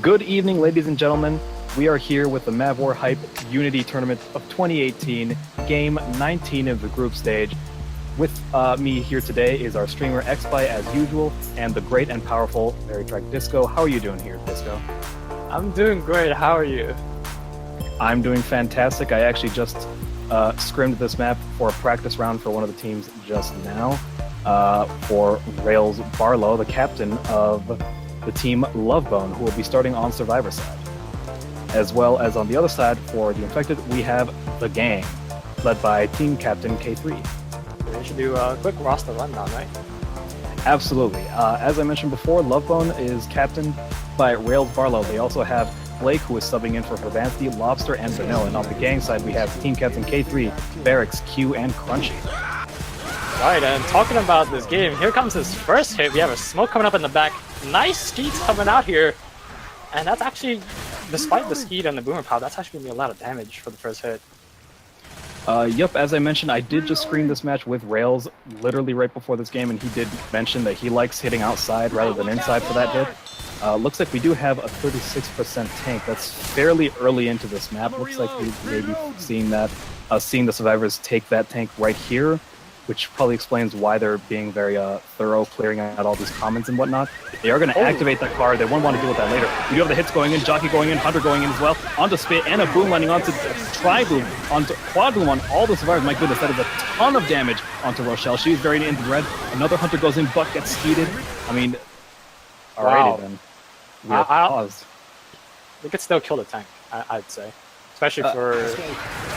Good evening, ladies and gentlemen. We are here with the MavWar Hype Unity Tournament of 2018, Game 19 of the group stage. With me here today is our streamer xBye as usual, and the great and powerful VeryTrackDisco. How are you doing here, Disco? I'm doing great. How are you? I'm doing fantastic. I actually just scrimmed this map for a practice round for one of the teams just now for Rails Barlow, the captain of the team Lovebone, who will be starting on Survivor side. As well as on the other side, for the Infected, we have the gang, led by team captain K3. We should do a quick roster rundown, right? Absolutely. As I mentioned before, Lovebone is captained by Rails Barlow. They also have Blake, who is subbing in for Herbanthi, Lobster, and Vanilla. And on the gang side, we have team captain K3, Barracks, Q, and Crunchy. Right, and talking about this game, here comes his first hit. We have a smoke coming up in the back. Nice skeets coming out here. And that's actually, despite the skeet and the boomer power, that's actually going to be a lot of damage for the first hit. Yep, as I mentioned, I did just screen this match with Rails literally right before this game, and he did mention that he likes hitting outside rather than inside for that hit. Looks like we do have a 36% tank. That's fairly early into this map. Looks like we've maybe seen that, seeing the survivors take that tank right here, which probably explains why they're being very thorough, clearing out all these comments and whatnot. They are going to activate that card. They won't want to deal with that later. We do have the hits going in, Jockey going in, Hunter going in as well, onto Spit, and a boom landing onto Tri-Boom, onto Quad Boom on all the survivors. My goodness, that is a ton of damage onto Rochelle. She's very into red. Another Hunter goes in, but gets skeeted. I mean, alrighty then. We'll pause. They could still kill the tank, I'd say. Especially for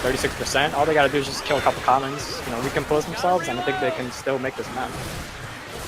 36%. All they gotta do is just kill a couple commons, recompose themselves, and I think they can still make this map.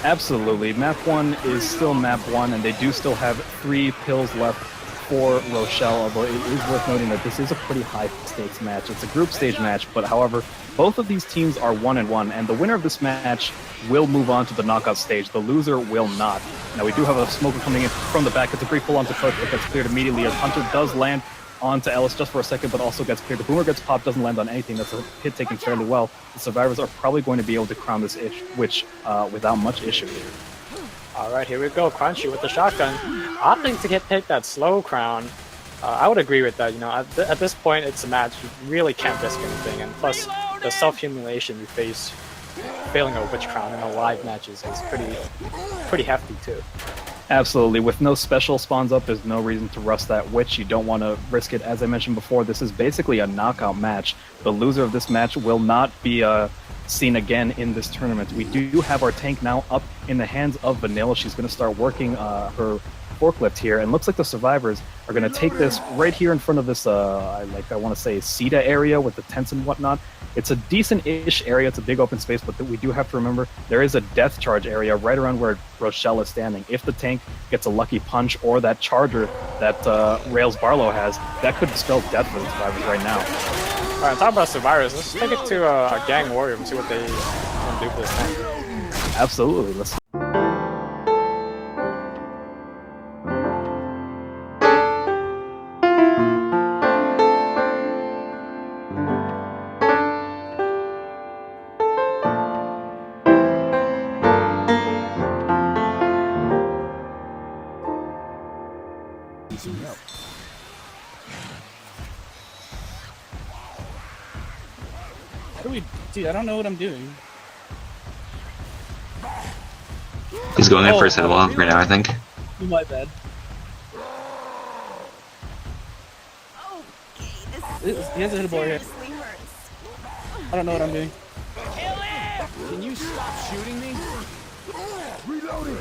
Absolutely. Map 1 is still Map 1, and they do still have 3 pills left for Rochelle, although it is worth noting that this is a pretty high-stakes match. It's a group stage match, but however, both of these teams are 1-1, and the winner of this match will move on to the knockout stage. The loser will not. Now, we do have a smoker coming in from the back. It's a great pull onto Cook, but gets cleared immediately as Hunter does land onto Ellis just for a second, but also gets cleared. The boomer gets popped, doesn't land on anything. That's a hit taken fairly well. The survivors are probably going to be able to crown this witch without much issue here. Alright, here we go. Crunchy with the shotgun. Opting to take that slow crown. I would agree with that. At this point, it's a match. You really can't risk anything. And plus, the self-humiliation you face failing a witch crown in a live matches is pretty hefty, too. Absolutely. With no special spawns up, there's no reason to rust that witch. You don't want to risk it. As I mentioned before, this is basically a knockout match. The loser of this match will not be seen again in this tournament. We do have our tank now up in the hands of Vanilla. She's going to start working her forklift here, and looks like the survivors are going to take this right here in front of this, I want to say, CETA area with the tents and whatnot. It's a decent-ish area. It's a big open space, but we do have to remember there is a death charge area right around where Rochelle is standing. If the tank gets a lucky punch or that charger that Rails Barlow has, that could spell death for the survivors right now. All right, talk about survivors. Let's take it to a gang warrior and see what they can do for this tank. Absolutely. Let's. Dude, I don't know what I'm doing. He's going in for his headlock right now, I think. My bad. He has a hittable here. I don't know what I'm doing. Can you stop shooting me? Reloading.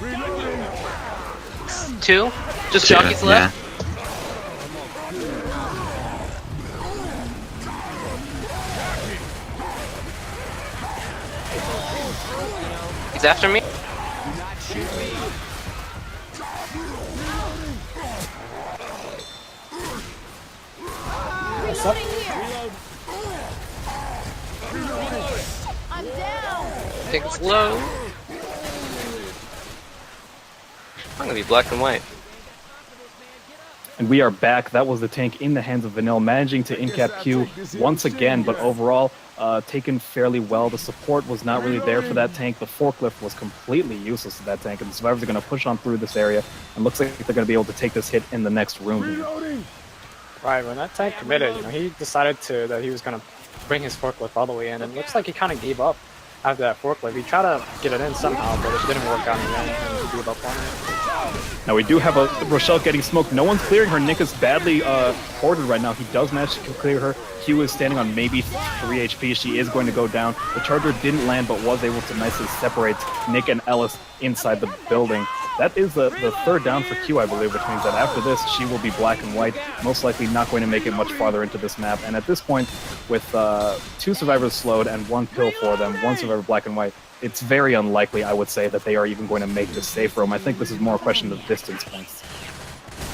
Reloading. 2? Just jockeys left? Yeah. He's after me? What's up? I'm down. Take it slow. I'm gonna be black and white. And we are back. That was the tank in the hands of Vanille, managing to in-cap Q once again, but overall taken fairly well. The support was not really there for that tank. The forklift was completely useless to that tank, and the survivors are going to push on through this area, and looks like they're going to be able to take this hit in the next room here. Right, when that tank committed, he decided that he was going to bring his forklift all the way in, and it looks like he kind of gave up after that forklift. He tried to get it in somehow, but it didn't work out in the end, and he gave up on it. Now we do have a Rochelle getting smoked. No one's clearing her. Nick is badly hoarded right now. He does manage to clear her. Q is standing on maybe 3 HP. She is going to go down. The charger didn't land, but was able to nicely separate Nick and Ellis inside the building. That is the third down for Q, I believe, which means that after this, she will be black and white, most likely not going to make it much farther into this map. And at this point, with 2 survivors slowed and 1 kill for them, 1 survivor black and white, it's very unlikely, I would say, that they are even going to make this safe room. I think this is more a question of distance points.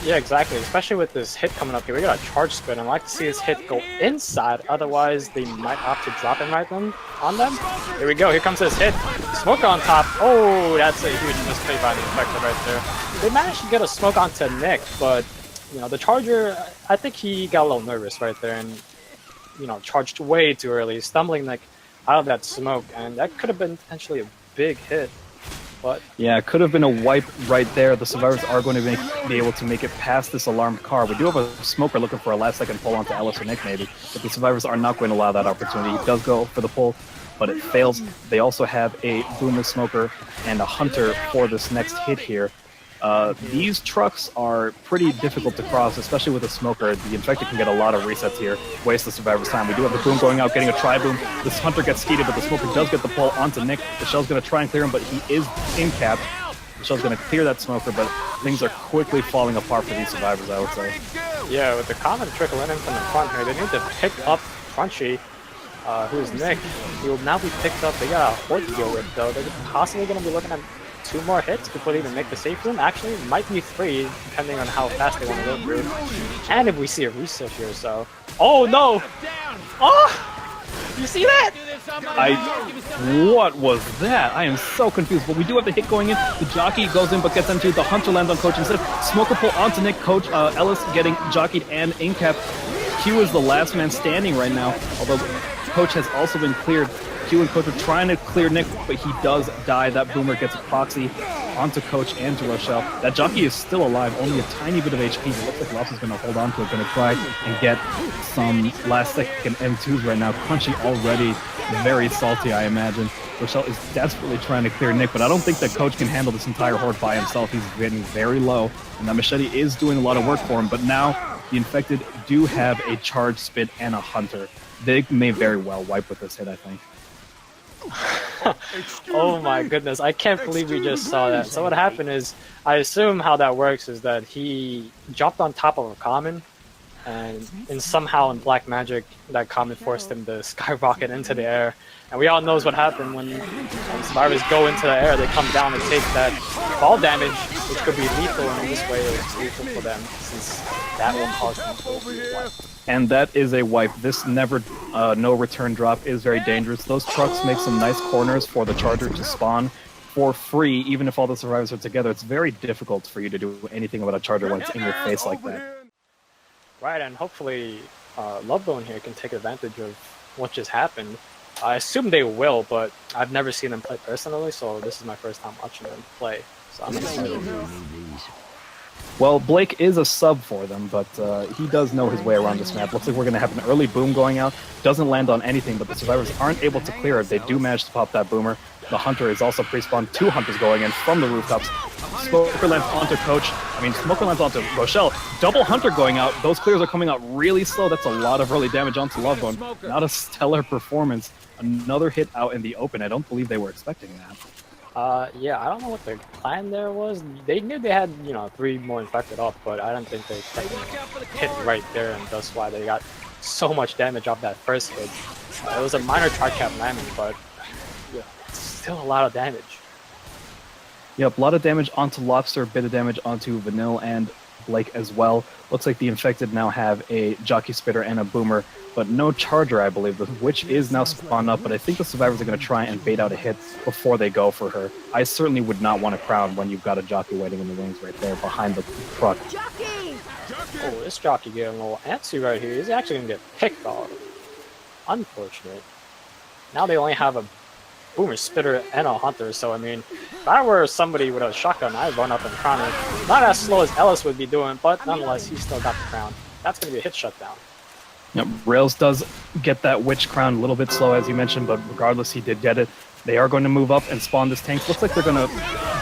Yeah, exactly. Especially with this hit coming up here. We got a charge spin. I'd like to see this hit go inside. Otherwise, they might opt to drop it right on them. Here we go. Here comes this hit. Smoke on top. Oh, that's a huge misplay by the Infector right there. They managed to get a smoke onto Nick, but, the Charger, I think he got a little nervous right there and, charged way too early, stumbling Nick out of that smoke, and that could have been potentially a big hit. But yeah, it could have been a wipe right there. The survivors are going to be able to make it past this alarmed car. We do have a smoker looking for a last-second pull onto Ellis or Nick, maybe, but the survivors are not going to allow that opportunity. He does go for the pull, but it fails. They also have a boomer smoker and a hunter for this next hit here. These trucks are pretty difficult to cross, especially with a smoker. The Infected can get a lot of resets here, waste the survivor's time. We do have the boom going out, getting a tri-boom. This hunter gets skeeted, but the smoker does get the pull onto Nick. Michelle's going to try and clear him, but he is in-capped. Michelle's going to clear that smoker, but things are quickly falling apart for these survivors, I would say. Yeah, with the common trickle in from the front here, they need to pick up Crunchy, who's Nick. He will now be picked up. They got a horde to deal with, though. They're possibly going to be looking at 2 more hits before they even make the safe room. Actually, it might be 3, depending on how fast they want to go through. And if we see a reset here, so... Oh, no! Oh! You see that? What was that? I am so confused, but we do have the hit going in. The jockey goes in, but gets into the hunter lands on Coach instead. Smoker pull onto Nick. Coach Ellis getting jockeyed and in-cap. Q is the last man standing right now, although Coach has also been cleared. Q and Coach are trying to clear Nick, but he does die. That boomer gets a proxy onto Coach and to Rochelle. That jockey is still alive, only a tiny bit of HP. It looks like Lops is going to hold on to it, going to try and get some last-second M2s right now. Crunchy already very salty, I imagine. Rochelle is desperately trying to clear Nick, but I don't think that Coach can handle this entire horde by himself. He's getting very low, and that machete is doing a lot of work for him, but now the Infected do have a charge spit and a hunter. They may very well wipe with this hit, I think. Oh my goodness, I can't believe we just saw that. So what happened is, I assume how that works is that he jumped on top of a common, and somehow in Black Magic, that common forced him to skyrocket into the air. And we all knows what happened when survivors go into the air, they come down and take that fall damage, which could be lethal, and in this way it was lethal for them, since that will cause them to wipe. And that is a wipe. This never no return drop is very dangerous. Those trucks make some nice corners for the charger to spawn for free, even if all the survivors are together. It's very difficult for you to do anything about a charger when it's in your face like that. Right, and hopefully Lovebone here can take advantage of what just happened. I assume they will, but I've never seen them play personally, so this is my first time watching them play. So I'm excited. Well, Blake is a sub for them, but he does know his way around this map. Looks like we're going to have an early boom going out. Doesn't land on anything, but the survivors aren't able to clear it. They do manage to pop that boomer. The hunter is also pre-spawned. 2 hunters going in from the rooftops. Smoker lands onto Coach. Smoker lands onto Rochelle. Double hunter going out. Those clears are coming out really slow. That's a lot of early damage onto Lovebone. Not a stellar performance. Another hit out in the open. I don't believe they were expecting that. Yeah, I don't know what their plan there was. They knew they had, 3 more infected off, but I don't think they expected to hit right there, and that's why they got so much damage off that first hit. It was a minor tri-cap landing, but yeah, it's still a lot of damage. Yep, a lot of damage onto Lobster, a bit of damage onto Vanille, and like as well. Looks like the Infected now have a Jockey Spitter and a Boomer, but no Charger, I believe. The Witch is now spawned up, but I think the Survivors are going to try and bait out a hit before they go for her. I certainly would not want to crown when you've got a Jockey waiting in the wings right there behind the truck. Jockey! Oh, this Jockey getting a little antsy right here. He's actually going to get picked off. Unfortunate. Now they only have a Boomer, Spitter, and a Hunter, so I mean, if I were somebody with a shotgun, I'd run up and crown him. Not as slow as Ellis would be doing, but nonetheless, he still got the crown. That's going to be a hit shutdown. Yep, Rails does get that Witch crown a little bit slow, as you mentioned, but regardless, he did get it. They are going to move up and spawn this tank. Looks like they're going to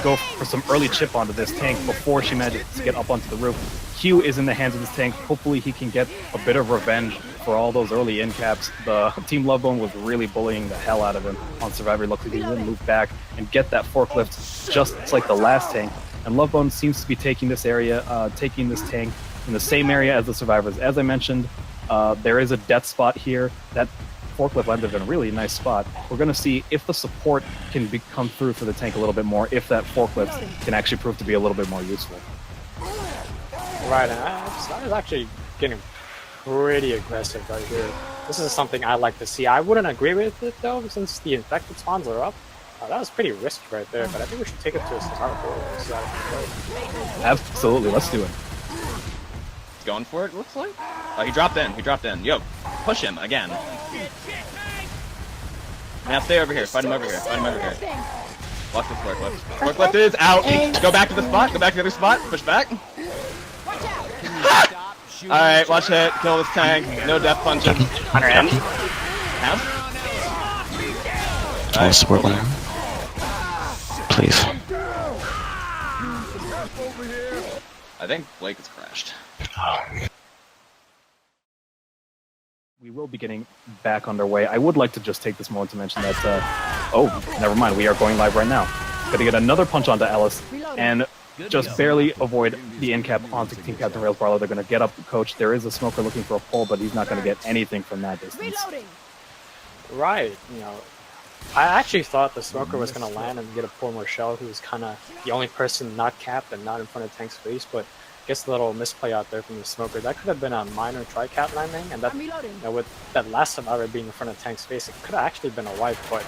go for some early chip onto this tank before she manages to get up onto the roof. Q is in the hands of this tank. Hopefully he can get a bit of revenge for all those early in caps. The Team Lovebone was really bullying the hell out of him on Survivor. Looks like he will move back and get that forklift just like the last tank. And Lovebone seems to be taking this area, taking this tank in the same area as the Survivors. As I mentioned, there is a death spot here. That forklift landed in a really nice spot. We're going to see if the support can come through for the tank a little bit more, if that forklift can actually prove to be a little bit more useful. Right, and I was actually getting pretty aggressive right here. This is something I like to see. I wouldn't agree with it though, since the infected spawns are up. That was pretty risky right there, but I think we should take it to a start board. Absolutely, let's do it. He's going for it, looks like. Oh, he dropped in. He dropped in. Yo, push him again. Now stay over here. Fight him over here. Fight him over here. Watch the forklift. Forklift is out. Go back to the spot. Go back to the other spot. Push back. Alright, watch it. Kill this tank. No death punching. Hunter in. All support line. Please. I think Blake has crashed. We will be getting back underway. I would like to just take this moment to mention that, oh, never mind, we are going live right now. Gonna get another punch onto Ellis, and just barely avoid the in cap onto Team Captain Rails Barlow. They're gonna get up the coach. There is a smoker looking for a pull, but he's not gonna get anything from that distance. Right, you know, I actually thought the smoker was gonna land and get a poor Marshall, who was kind of the only person not capped and not in front of Tank's face, but I guess a little misplay out there from the smoker. That could have been a minor tri-cap landing, and that, you know, with that last survivor being in front of Tank's face, it could have actually been a wipe, but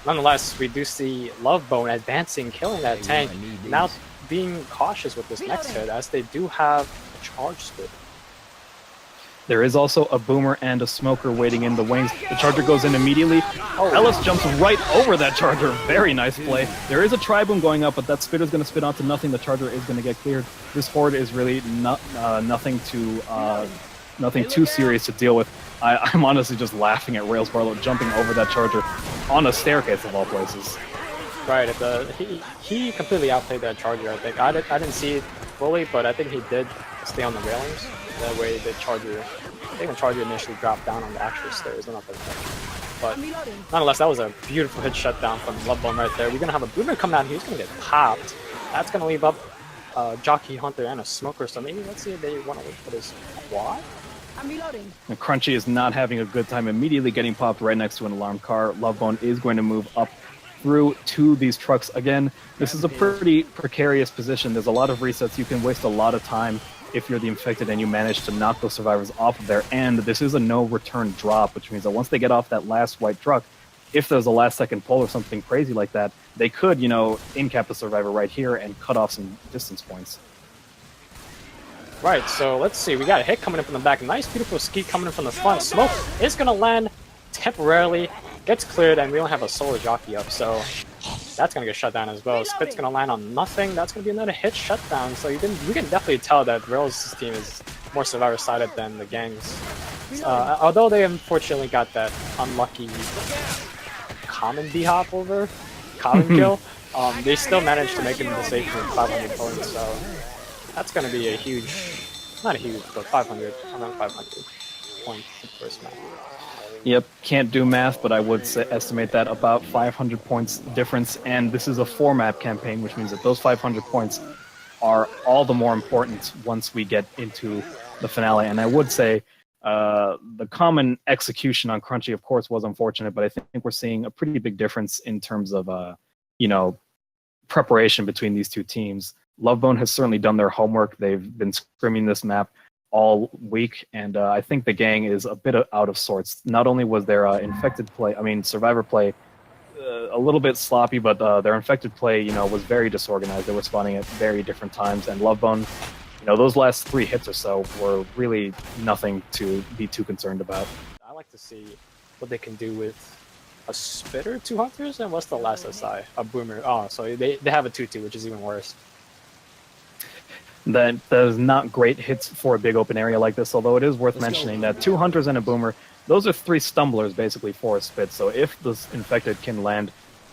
nonetheless, we do see Lovebone advancing, killing that tank, now being cautious with this next hit, as they do have a charge split. There is also a Boomer and a Smoker waiting in the wings. The Charger goes in immediately. Ellis jumps right over that Charger. Very nice play. There is a Tri-Boom going up, but that Spitter's going to spit onto nothing. The Charger is going to get cleared. This Horde is really nothing too serious to deal with. I'm honestly just laughing at Rails Barlow jumping over that Charger on a staircase of all places. Right, he completely outplayed that Charger, I think. I didn't see it fully, but I think he did stay on the railings. That way the Charger, I think the Charger initially dropped down on the actual stairs, not the but nonetheless, that was a beautiful hit shutdown from Lovebone right there. We're going to have a Boomer come down here, he's going to get popped. That's going to leave up Jockey, Hunter, and a Smoker, so maybe let's see if they want to look for this quad. And Crunchy is not having a good time, immediately getting popped right next to an alarm car. Lovebone is going to move up through to these trucks. Again, this is a pretty precarious position. There's a lot of resets. You can waste a lot of time if you're the infected and you manage to knock those survivors off of there. And this is a no return drop, which means that once they get off that last white truck, if there's a last second pull or something crazy like that, they could, you know, in-cap the survivor right here and cut off some distance points. Right, so let's see. We got a hit coming in from the back. Nice, beautiful ski coming in from the front. Smoke is going to land temporarily, gets cleared, and we only have a solo jockey up, so that's going to get shut down as well. Spit's going to land on nothing. That's going to be another hit shutdown, so you can definitely tell that Rails' team is more survivor-sided than the gangs. Although they unfortunately got that unlucky common D-hop over, common kill, they still managed to make it into safety with 500 points, so that's going to be a huge, not a huge, but 500, around 500 points in the first match. Yep, can't do math, but I would estimate that about 500 points difference, and this is a 4-map campaign, which means that those 500 points are all the more important once we get into the finale. And I would say the common execution on Crunchy, of course, was unfortunate, but I think we're seeing a pretty big difference in terms of, you know, preparation between these two teams. Lovebone has certainly done their homework. They've been scrimming this map all week, and I think the gang is a bit out of sorts. Not only was their survivor play a little bit sloppy, but their infected play, was very disorganized. They were spawning at very different times, and Lovebone, those last 3 hits or so were really nothing to be too concerned about. I like to see what they can do with a spitter, 2 hunters, and what's the last SI? A boomer. Oh, so they have a 2-2, which is even worse. That is not great hits for a big open area like this, although it is worth mentioning that 2 hunters and a boomer, those are 3 stumblers basically for a spit. So if this infected can land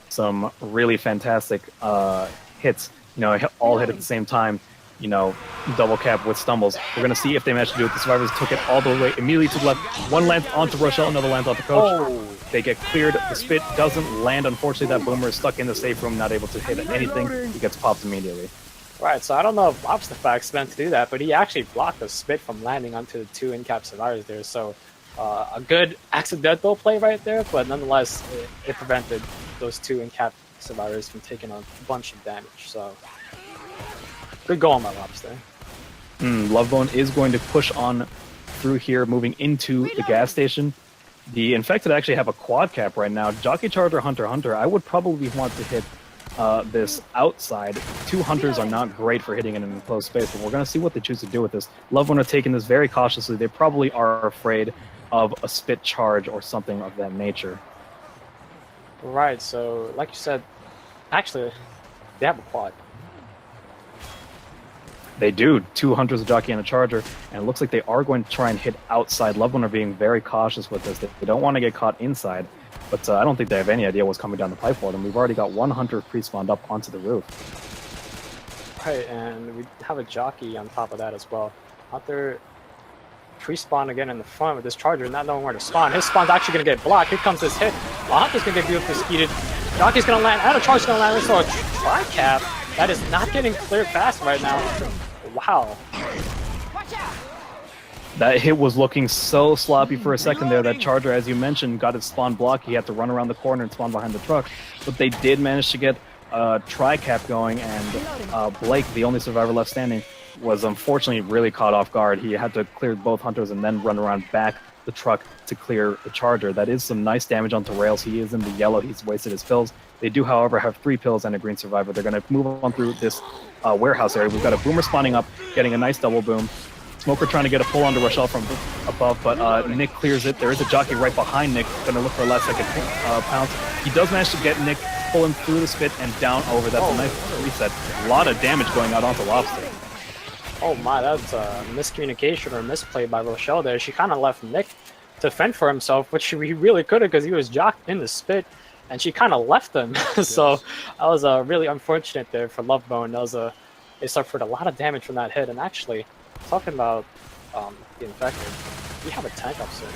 some really fantastic hits, all hit at the same time, double cap with stumbles, we're going to see if they manage to do it. The survivors took it all the way immediately to the left. One lands onto Rochelle, another lands onto Coach. Oh. They get cleared. The spit doesn't land. Unfortunately, that boomer is stuck in the safe room, not able to hit anything. He gets popped immediately. Right, so I don't know if Obstafax meant to do that, but he actually blocked the spit from landing onto the 2 in-cap survivors there. So a good accidental play right there, but nonetheless, it prevented those 2 in-cap survivors from taking a bunch of damage. So good goal on my Lobster. Lovebone is going to push on through here, moving into the gas station. The infected actually have a quad cap right now. Jockey Charger, Hunter. I would probably want to hit this outside. 2 hunters are not great for hitting it in an enclosed space, but we're going to see what they choose to do with this. Lovebone are taking this very cautiously. They probably are afraid of a spit charge or something of that nature. Right, so like you said, actually, they have a quad. They do. 2 hunters, a jockey, and a charger, and it looks like they are going to try and hit outside. Lovebone are being very cautious with this. They don't want to get caught inside, but I don't think they have any idea what's coming down the pipe for them. We've already got 1 hunter pre-spawned up onto the roof. Right, and we have a jockey on top of that as well. Hunter pre-spawn again in the front with this charger, not knowing where to spawn. His spawn's actually going to get blocked. Here comes this hit. Well, Hunter's going to get beautifully speeded. Jockey's going to land, and a charger's going to land. So a tri-cap that is not getting cleared fast right now. Wow. That hit was looking so sloppy for a second there. That charger, as you mentioned, got its spawn blocked. He had to run around the corner and spawn behind the truck. But they did manage to get a tri-cap going, and Blake, the only survivor left standing, was unfortunately really caught off guard. He had to clear both hunters and then run around back the truck to clear the charger. That is some nice damage onto Rails. He is in the yellow. He's wasted his pills. They do, however, have 3 pills and a green survivor. They're going to move on through this warehouse area. We've got a boomer spawning up, getting a nice double boom. Smoker trying to get a pull onto Rochelle from above, but Nick clears it. There is a jockey right behind Nick, going to look for a last second pounce. He does manage to get Nick, pull him through the spit and down over. That's a nice reset. A lot of damage going out onto Lobster. Oh my, that's a miscommunication or misplay by Rochelle there. She kind of left Nick to fend for himself, which he really could have because he was jocked in the spit, and she kind of left him. So that was really unfortunate there for Lovebone. They suffered a lot of damage from that hit, and actually, talking about the infected, we have a tank up soon.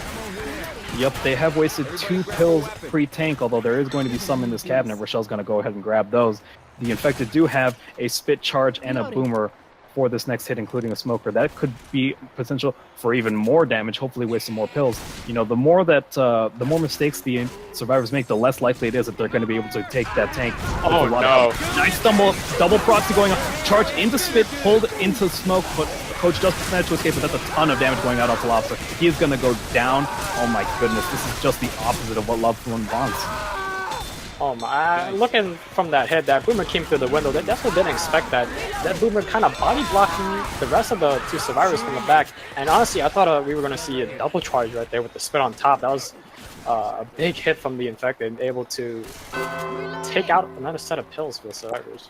Yep, they have wasted 2 pills pre-tank, although there is going to be some in this cabinet. Rochelle's going to go ahead and grab those. The infected do have a spit charge and a boomer for this next hit, including a smoker. That could be potential for even more damage, hopefully with some more pills. The more mistakes the survivors make, the less likely it is that they're going to be able to take that tank. Oh no. Nice double proxy going on. Charge into spit, pulled into smoke, but Coach does manage to escape, but that's a ton of damage going out onto Lobster. He is going to go down. Oh my goodness, this is just the opposite of what Lovebone wants. Oh my, looking from that hit, that boomer came through the window. They definitely didn't expect that. That boomer kind of body blocking the rest of the 2 survivors from the back. And honestly, I thought we were going to see a double charge right there with the spit on top. That was a big hit from the infected, able to take out another set of pills for the survivors.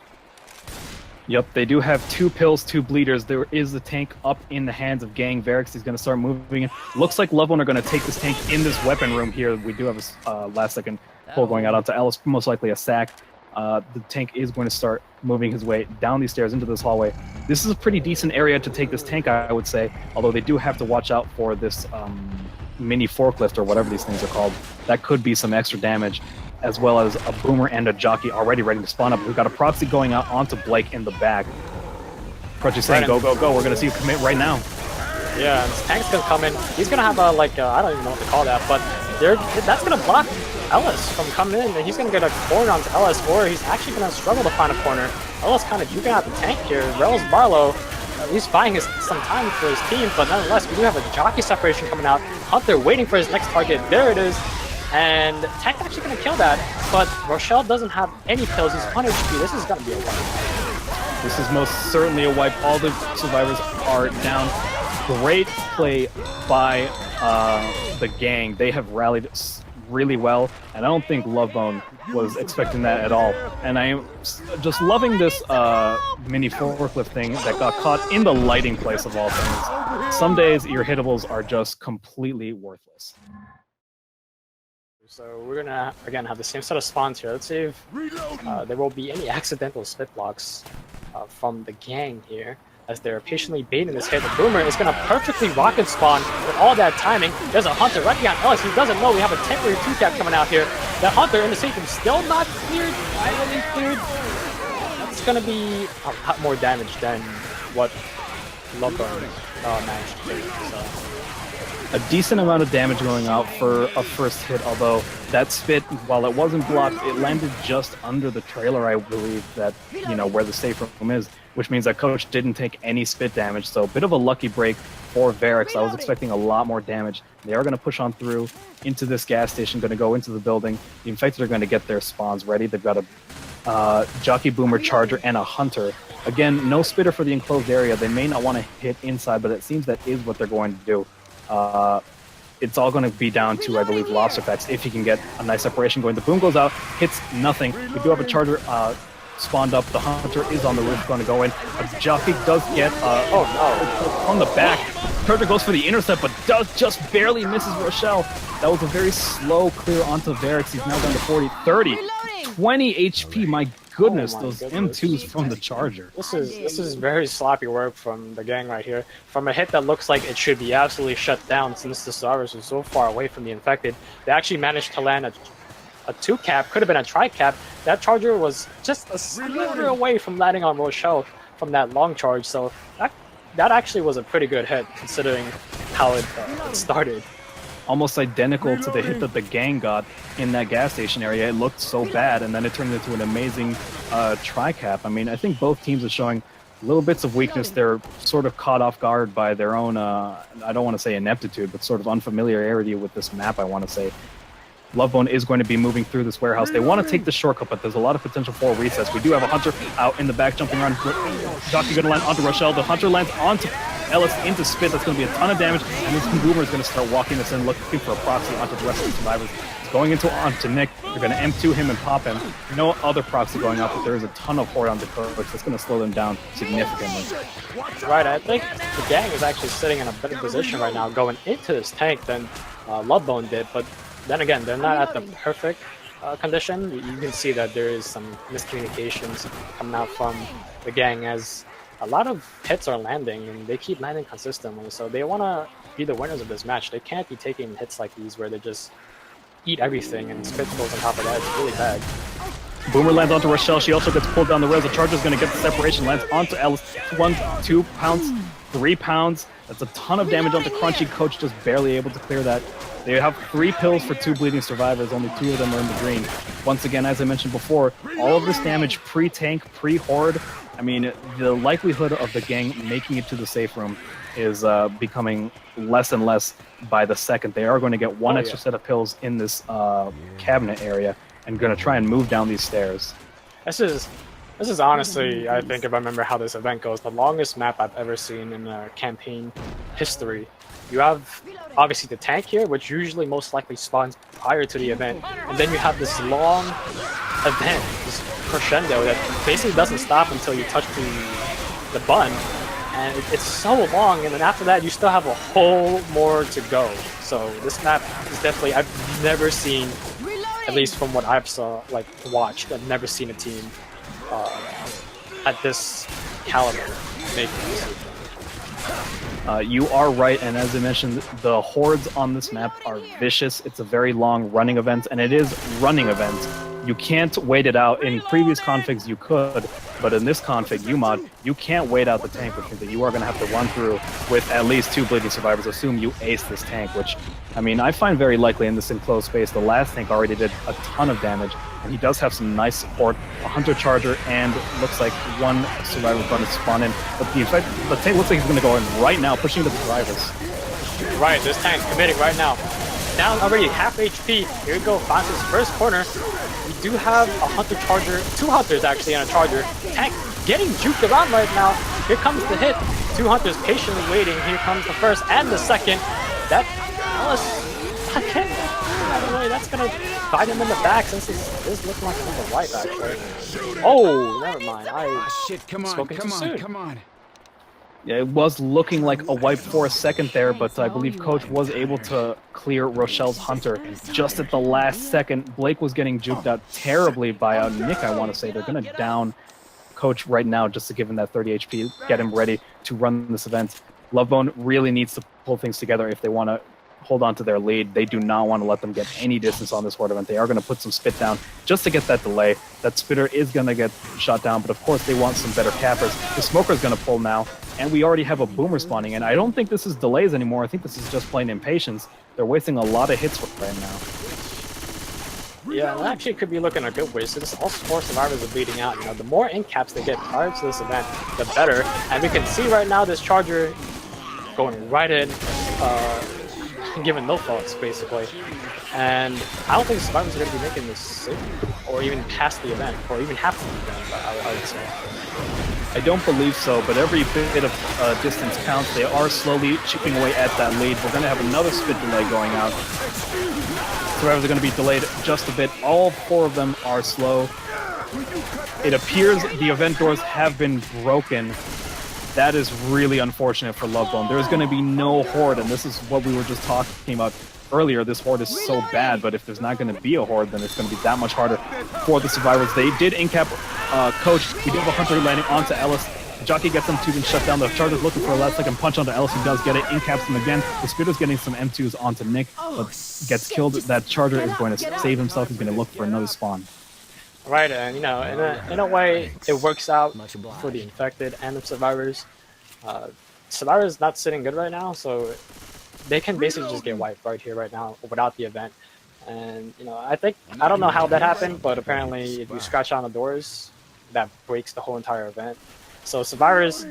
Yep, they do have 2 pills, 2 bleeders. There is the tank up in the hands of Gang. Varix is going to start moving in. Looks like Lovebone are going to take this tank in this weapon room here. We do have a last second pull going out onto Ellis, most likely a sack. The tank is going to start moving his way down these stairs into this hallway. This is a pretty decent area to take this tank, I would say, although they do have to watch out for this mini forklift or whatever these things are called. That could be some extra damage, as well as a boomer and a jockey already ready to spawn up. We've got a proxy going out onto Blake in the back. Crunchy's saying, go, go, go. We're going to see you commit right now. Yeah, and this tank's going to come in. He's going to have I don't even know what to call that, but that's going to block Ellis from coming in, and he's going to get a corner onto Ellis, or he's actually going to struggle to find a corner. Ella's kind of juking out the tank here. Rel's Barlow, he's buying some time for his team, but nonetheless, we do have a jockey separation coming out. Hunter waiting for his next target. There it is. And Tank actually going to kill that, but Rochelle doesn't have any kills. He's 100 HP. This is going to be a wipe. This is most certainly a wipe. All the survivors are down. Great play by the gang. They have rallied really well, and I don't think Lovebone was expecting that at all. And I am just loving this mini forklift thing that got caught in the lighting place of all things. Some days your hitables are just completely worthless. So we're gonna again have the same set of spawns here. Let's see if there will be any accidental split blocks from the gang here, as they're patiently baiting this hit. The Boomer is gonna perfectly rocket spawn with all that timing. There's a Hunter right behind Ellis. He doesn't know we have a temporary 2-cap coming out here. That Hunter in the safe room still not cleared. Finally cleared. That's gonna be a lot more damage than what Lovebone managed to do. So. A decent amount of damage going out for a first hit, although that spit, while it wasn't blocked, it landed just under the trailer, I believe, that, you know, where the safe room is, which means that Coach didn't take any spit damage, so a bit of a lucky break for Varix. I was expecting a lot more damage. They are going to push on through into this gas station, going to go into the building. The Infected are going to get their spawns ready. They've got a Jockey Boomer Charger and a Hunter. Again, no spitter for the enclosed area. They may not want to hit inside, but it seems that is what they're going to do. It's all going to be down to, I believe, Lobster Effects. If he can get a nice separation going, the boom goes out, hits nothing. We do have a Charger spawned up. The Hunter is on the roof, going to go in. A Jockey does get, on the back. Charger goes for the intercept, but does just barely misses Rochelle. That was a very slow clear onto Varix. He's now down to 40, 30, 20 HP. My goodness, those M2s from the Charger. This is very sloppy work from the gang right here. From a hit that looks like it should be absolutely shut down since the Cyrus was so far away from the Infected, they actually managed to land a 2-cap, could have been a tri-cap. That Charger was just a sliver away from landing on Rochelle from that long charge, so that actually was a pretty good hit considering how it started. Almost identical to the hit that the gang got in that gas station area. It looked so bad, and then it turned into an amazing tri-cap. I mean, I think both teams are showing little bits of weakness. They're sort of caught off guard by their own, I don't want to say ineptitude, but sort of unfamiliarity with this map, I want to say. Lovebone is going to be moving through this warehouse. They want to take the shortcut, but there's a lot of potential for recess. We do have a Hunter out in the back, jumping around. Jockey going to land onto Rochelle. The Hunter lands onto Ellis into spit. That's going to be a ton of damage, and this Boomer is going to start walking this in, looking for a proxy onto the rest of the survivors. It's going onto Nick. They're going to M2 him and pop him. No other proxy going out, but there is a ton of horde on the Coach. That's going to slow them down significantly. Right, I think the gang is actually sitting in a better position right now, going into this tank than Lovebone did, but then again, they're not at the perfect condition. You can see that there is some miscommunications coming out from the gang, as a lot of hits are landing and they keep landing consistently. So they want to be the winners of this match. They can't be taking hits like these where they just eat everything and spit goes on top of that. It's really bad. Boomer lands onto Rochelle. She also gets pulled down the rails. The Charger's going to get the separation. Lands onto Ellis. 1, 2 pounds, 3 pounds. That's a ton of damage onto Crunchy. Coach just barely able to clear that. They have 3 pills for 2 bleeding survivors. Only 2 of them are in the green. Once again, as I mentioned before, all of this damage pre-tank, pre-horde. I mean, the likelihood of the gang making it to the safe room is becoming less and less by the second. They are going to get one extra set of pills in this cabinet area and going to try and move down these stairs. This is honestly, I think, if I remember how this event goes, the longest map I've ever seen in campaign history. You have, obviously, the tank here, which usually most likely spawns prior to the event, and then you have this long event, this crescendo that basically doesn't stop until you touch the button, and it's so long, and then after that you still have a whole more to go. So this map is definitely, I've never seen, at least from what I've watched, I've never seen a team at this caliber making this event. You are right, and as I mentioned, the hordes on this map are vicious. It's a very long running event, and it is running event. You can't wait it out. In previous configs you could, but in this config, UMod, you can't wait out the tank, which means that you are going to have to run through with at least 2 bleeding survivors. Assume you ace this tank, which, I mean, I find very likely in this enclosed space. The last tank already did a ton of damage. and he does have some nice support. A Hunter Charger, and looks like one Survivor going to spawn in. But the tank looks like he's going to go in right now, pushing the Survivors. Right, this tank's committing right now. Down already half HP. Here we go, finds his first corner. We do have a Hunter Charger, 2 Hunters actually on a Charger. Tank getting juked around right now. Here comes the hit. 2 Hunters patiently waiting. Here comes the first and the second. That again, by the way, that's gonna bite him in the back since this is looking like it's a wipe actually. Oh, never mind. Shit, come on, spoken too come on, soon. come on. Yeah, it was looking like a wipe for a second there, but I believe Coach was able to clear Rochelle's Hunter just at the last second. Blake was getting juked out terribly by Nick, I want to say. They're going to down Coach right now just to give him that 30 HP, get him ready to run this event. Lovebone really needs to pull things together if they want to hold on to their lead. They do not want to let them get any distance on this Horde event. They are going to put some spit down just to get that delay. That spitter is going to get shot down, but of course they want some better cappers. The smoker is going to pull now, and we already have a boomer spawning, and I don't think this is delays anymore. I think this is just plain impatience. They're wasting a lot of hits right now. Yeah, that actually could be looking a good way since all 4 survivors are bleeding out. You know, the more end caps they get prior to this event, the better. And we can see right now this Charger going right in, giving no thoughts basically. And I don't think survivors are going to be making this safe, or even past the event, or even half the event, I would say. I don't believe so, but every bit of distance counts. They are slowly chipping away at that lead. We're going to have another spit delay going out. Survivors are going to be delayed just a bit. All 4 of them are slow. It appears the event doors have been broken. That is really unfortunate for Lovebone. There is going to be no Horde, and this is what we were just talking about earlier. This Horde is so bad, but if there's not going to be a Horde, then it's going to be that much harder for the survivors. They did incap Coach. We do have a Hunter landing onto Ellis. Jockey gets M2 and shut down. The Charger's looking for a last second punch onto Ellis. He does get it. Incaps him again. The Spitter's getting some M2s onto Nick, but gets killed. That Charger is going to save himself. He's going to look for another spawn. Right, and you know, in a way, it works out for the infected and the survivors. Survivors not sitting good right now, so they can basically just get wiped right here, right now, without the event. And you know, I don't know how that happened, but apparently, if you scratch on the doors, that breaks the whole entire event. So survivors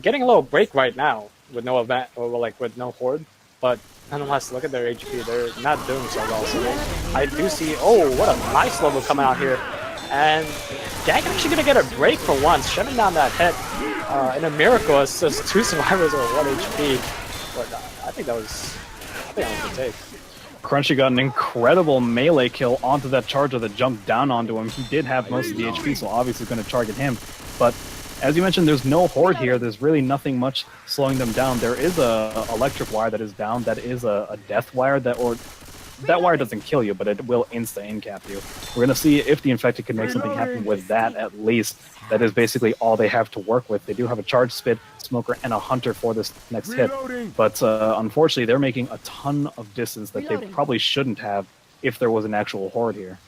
getting a little break right now with no event, or like with no Horde, but nonetheless, look at their HP. They're not doing so well. So I do see, oh, what a nice level coming out here. And Gang actually going to get a break for once, shutting down that hit. And a miracle, it's just 2 survivors or 1 HP. But I think that was a take. Crunchy got an incredible melee kill onto that Charger that jumped down onto him. He did have most of the HP, so obviously going to target him. But as you mentioned, there's no Horde here. There's really nothing much slowing them down. There is a electric wire that is down. That is a death wire that wire doesn't kill you, but it will insta-incap you. We're going to see if the infected can make something happen with that at least. That is basically all they have to work with. They do have a charge spit, smoker, and a hunter for this next hit. But unfortunately, they're making a ton of distance that they probably shouldn't have if there was an actual Horde here.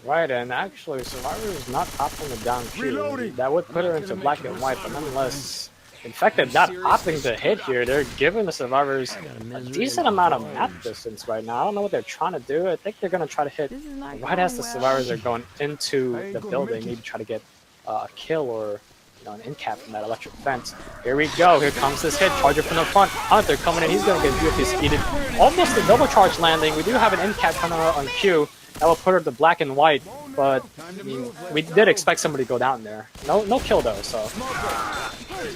Right, and actually, Survivor is not opting the down Q. That would put her into black and white, but nonetheless, Infected not opting to hit here. They're giving the Survivors a decent amount of map distance right now. I don't know what they're trying to do. I think they're going to try to hit right as the Survivors are going into the building, maybe try to get a kill or an in-cap from that electric fence. Here we go. Here comes this hit. Charger from the front. Hunter coming in. He's going to get UFP speeded. Almost a double charge landing. We do have an in-cap coming out on Q. That will put her to black and white, but I mean, we did expect somebody to go down there. No kill though, so.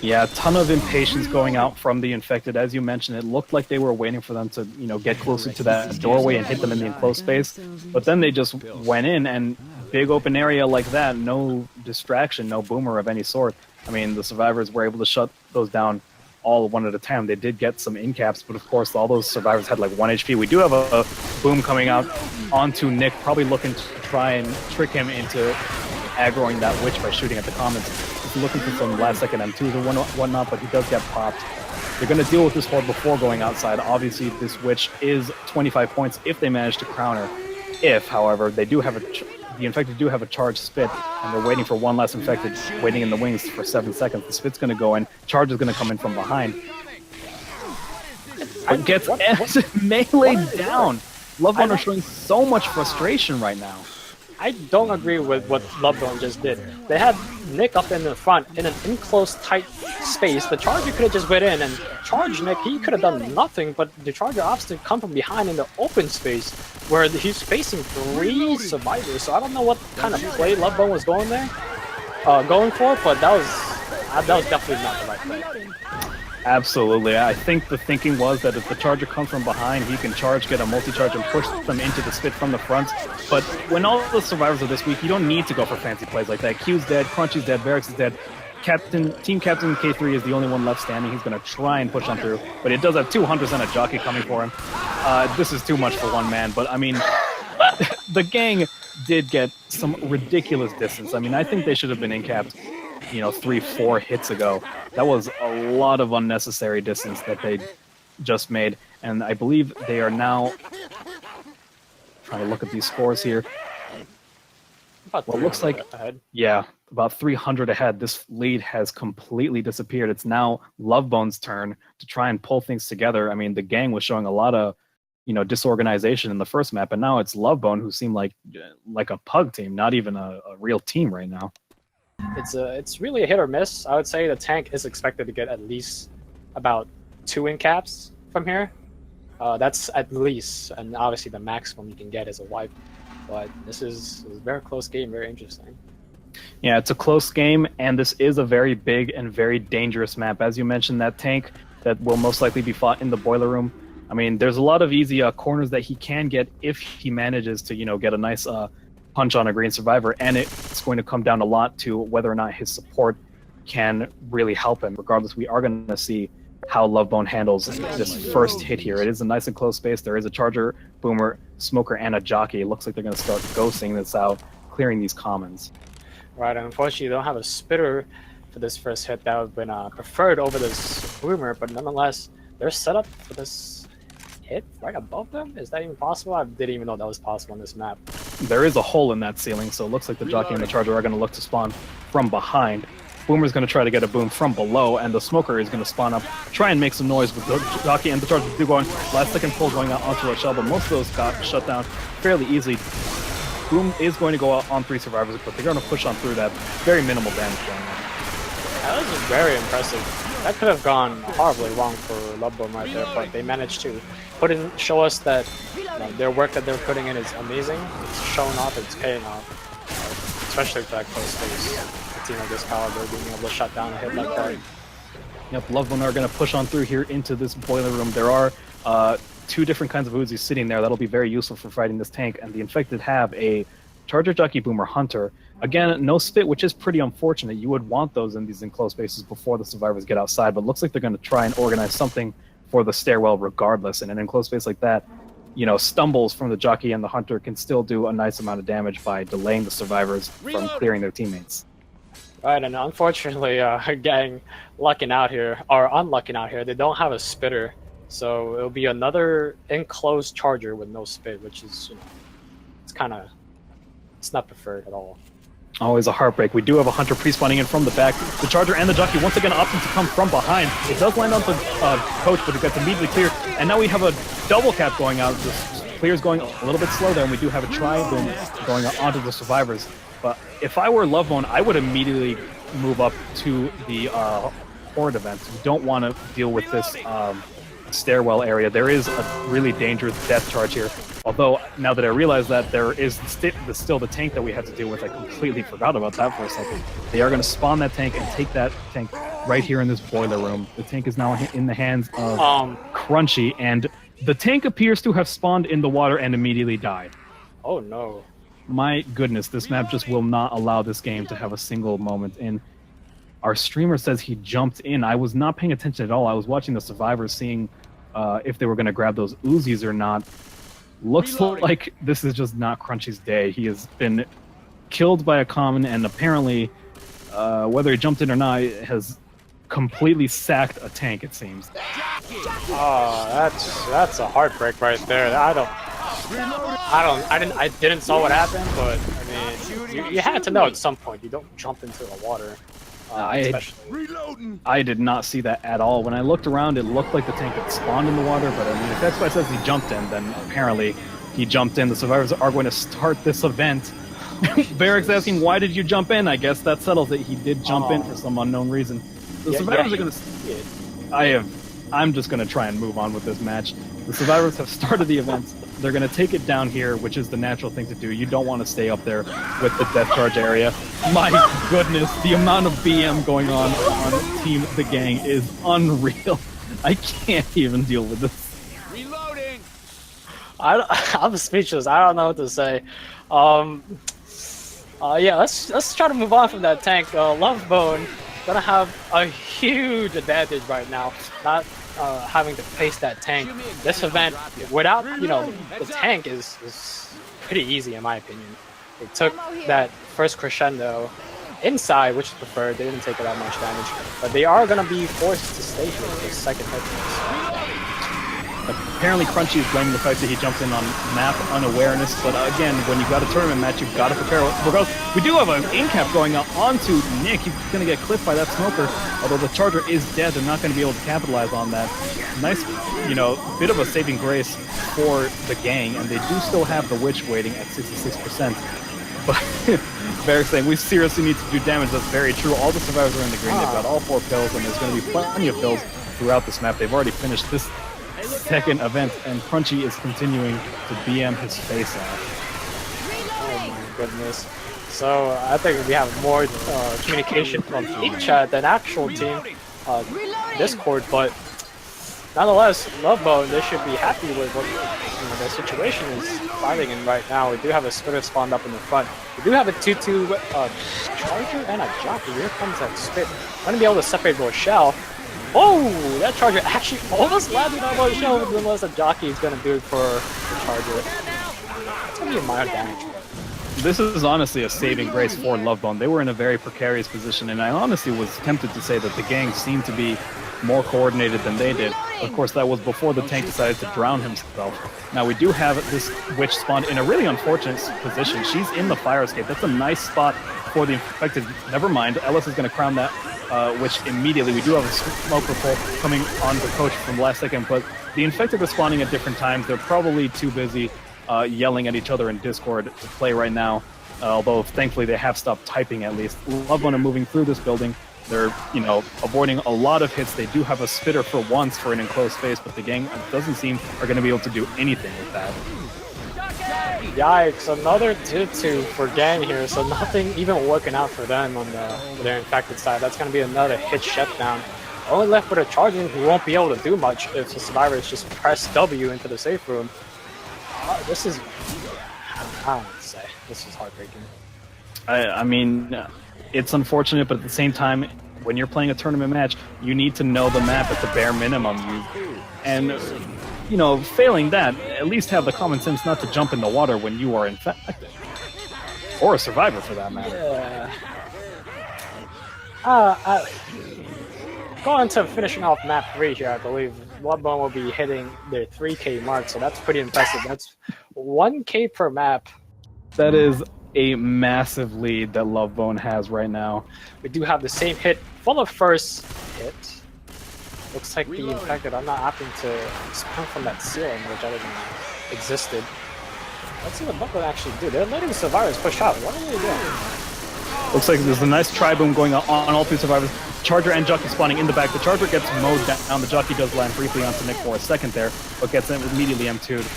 Yeah, a ton of impatience going out from the infected. As you mentioned, it looked like they were waiting for them to, get closer to that doorway and hit them in the enclosed space. But then they just went in, and big open area like that, no distraction, no boomer of any sort. I mean, the Survivors were able to shut those down all one at a time. They did get some in-caps, but of course all those Survivors had like 1 HP. We do have a boom coming out onto Nick, probably looking to try and trick him into aggroing that witch by shooting at the commons. He's looking for some last second M2s or whatnot, but he does get popped. They're going to deal with this horde before going outside. Obviously this witch is 25 points if they manage to crown her. If, however, they do have the infected do have a charged spit, and they're waiting for one last infected, waiting in the wings for 7 seconds. The spit's going to go in. Charge is going to come in from behind. But gets melee down. Lovebone are showing so much frustration right now. I don't agree with what Lovebone just did. They had Nick up in the front in an enclosed, tight space. The Charger could have just went in and charged Nick. He could have done nothing, but the Charger opts to come from behind in the open space where he's facing 3 survivors. So I don't know what kind of play Lovebone was going for, but that was definitely not the right play. Absolutely. I think the thinking was that if the Charger comes from behind, he can charge, get a multi-charge, and push them into the spit from the front. But when all the survivors are this weak, you don't need to go for fancy plays like that. Q's dead, Crunchy's dead, Varix is dead. Team Captain K3 is the only one left standing. He's going to try and push on through, but it does have 2 hunters and a jockey coming for him. This is too much for one man, but I mean, the gang did get some ridiculous distance. I mean, I think they should have been in-capped, 3-4 hits ago. That was a lot of unnecessary distance that they just made, and I believe they are now trying to look at these scores here. About Well, it looks like ahead. Yeah, about 300 ahead. This lead has completely disappeared. It's now Lovebone's turn to try and pull things together. I mean, the gang was showing a lot of, disorganization in the first map, and now it's Lovebone who seem like a pug team, not even a real team right now. It's really a hit or miss. I would say the tank is expected to get at least about 2 in-caps from here. That's at least, and obviously the maximum you can get is a wipe. But this is a very close game, very interesting. Yeah, it's a close game, and this is a very big and very dangerous map. As you mentioned, that tank that will most likely be fought in the boiler room. I mean, there's a lot of easy corners that he can get if he manages to, get a nice punch on a green survivor, and it's going to come down a lot to whether or not his support can really help him. Regardless, we are going to see how Lovebone handles this first hit here. It is a nice and close space. There is a Charger, Boomer, Smoker, and a Jockey. It looks like they're going to start ghosting this out, clearing these commons. Right, unfortunately, they don't have a spitter for this first hit. That would have been preferred over this Boomer, but nonetheless, they're set up for this hit right above them. Is that even possible? I didn't even know that was possible on this map. There is a hole in that ceiling, so it looks like the Jockey and the Charger are going to look to spawn from behind. Boomer's going to try to get a boom from below, and the Smoker is going to spawn up, try and make some noise with the Jockey and the Charger do going. Last second pull going out onto a shell, but most of those got shut down fairly easily. Boom is going to go out on 3 survivors, but they're going to push on through that. Very minimal damage going on. That was very impressive. That could have gone horribly wrong for Lovebone right there, but they managed to show us that their work that they're putting in is amazing. It's showing off, it's paying off, especially for that close space. A team of this caliber being able to shut down a hit like that. Yep, Lovebone are going to push on through here into this boiler room. There are 2 different kinds of Uzis sitting there. That'll be very useful for fighting this tank, and the Infected have a Charger, Jockey, Boomer, Hunter. Again, no spit, which is pretty unfortunate. You would want those in these enclosed spaces before the survivors get outside, but looks like they're going to try and organize something for the stairwell regardless. In an enclosed space like that, stumbles from the Jockey and the Hunter can still do a nice amount of damage by delaying the survivors from clearing their teammates. Right, and unfortunately, gang lucking out here, or unlucking out here, they don't have a spitter. So it'll be another enclosed Charger with no spit, which is, it's not preferred at all. Always a heartbreak. We do have a Hunter pre-spawning in from the back. The Charger and the Jockey once again opting to come from behind. It does land on the coach, but it gets immediately cleared. And now we have a double cap going out. The clear's going a little bit slow there, and we do have a tri-boom going onto the survivors. But if I were Lovebone, I would immediately move up to the Horde event. You don't want to deal with this stairwell area. There is a really dangerous death charge here. Although, now that I realize that there is still the tank that we have to deal with, I completely forgot about that for a second. They are going to spawn that tank and take that tank right here in this boiler room. The tank is now in the hands of Crunchy, and the tank appears to have spawned in the water and immediately died. Oh no. My goodness, this map just will not allow this game to have a single moment in. Our streamer says he jumped in. I was not paying attention at all. I was watching the survivors, seeing if they were going to grab those Uzis or not. Looks like this is just not Crunchy's day. He has been killed by a common, and apparently, whether he jumped in or not, has completely sacked a tank, it seems. Oh, that's a heartbreak right there. I didn't saw what happened, but I mean, you had to know at some point. You don't jump into the water. I did not see that at all. When I looked around, it looked like the tank had spawned in the water, but I mean, if xBye says he jumped in, then apparently he jumped in. The survivors are going to start this event Varric's asking, why did you jump in? I guess that settles it. He did jump in for some unknown reason. The survivors are going to... I'm just going to try and move on with this match. The survivors have started the event. They're going to take it down here, which is the natural thing to do. You don't want to stay up there with the death charge area. My goodness, the amount of BM going on Team The Gang is unreal. I can't even deal with this. Reloading. I'm speechless. I don't know what to say. Yeah, let's try to move on from that tank. Lovebone gonna have a huge advantage right now, not having to face that tank. This event, without the tank, is pretty easy in my opinion. They took that first crescendo inside, which is preferred. They didn't take that much damage, but they are gonna be forced to stay here for the second hit. Apparently Crunchy is blaming the fact that he jumped in on map unawareness, but again, when you've got a tournament match, you've got to prepare. We do have an in-cap going onto Nick. He's going to get clipped by that smoker, although the charger is dead. They're not going to be able to capitalize on that. Nice, bit of a saving grace for the gang, and they do still have the Witch waiting at 66%. But Varric's saying, we seriously need to do damage. That's very true. All the survivors are in the green. They've got all 4 pills, and there's going to be plenty of pills throughout this map. They've already finished this second event, and Crunchy is continuing to BM his face off. Oh my goodness. So I think we have more communication from team chat than actual team Discord, but nonetheless, Lovebone, they should be happy with what their situation is fighting in right now. We do have a spitter spawned up in the front. We do have a 2-2 charger and a jockey. Here comes that spit. I'm going to be able to separate Rochelle. Oh, that charger actually almost landed on Rochelle, unless the jockey is going to do it for the charger. It's going to be a minor damage. This is honestly a saving grace for Lovebone. They were in a very precarious position, and I honestly was tempted to say that the gang seemed to be more coordinated than they did. Of course, that was before the tank decided to drown himself. Now, we do have this Witch spawned in a really unfortunate position. She's in the fire escape. That's a nice spot for the infected. Never mind, Ellis is going to crown that Witch immediately. We do have a smoker pull coming on the coach from the last second, but the infected are spawning at different times. They're probably too busy yelling at each other in Discord to play right now, although thankfully they have stopped typing at least. Lovebone are moving through this building. They're, avoiding a lot of hits. They do have a spitter for once for an enclosed space, but the gang doesn't seem are going to be able to do anything with that. Yikes, another 2-2 for gang here, so nothing even working out for them on their infected side. That's going to be another hit shutdown. Only left with a charging who won't be able to do much if the survivors just press W into the safe room. This is, I don't know what to say. This is heartbreaking. I mean, it's unfortunate, but at the same time, when you're playing a tournament match, you need to know the map at the bare minimum. Failing that, at least have the common sense not to jump in the water when you are infected. Or a survivor, for that matter. Yeah. Going to finishing off map 3 here, I believe Lovebone will be hitting their 3K mark, so that's pretty impressive. That's 1K per map. That is a massive lead that Lovebone has right now. We do have the same hit for the first hit. Looks like the infected are not opting to spawn from that ceiling, which I didn't know existed. Let's see what Buckle actually do. They're letting the survivors push out. What are they doing? Looks like there's a nice tri-boom going on all 3 survivors. Charger and Jockey spawning in the back. The Charger gets mowed down. The Jockey does land briefly onto Nick for a second there, but gets immediately M2'd.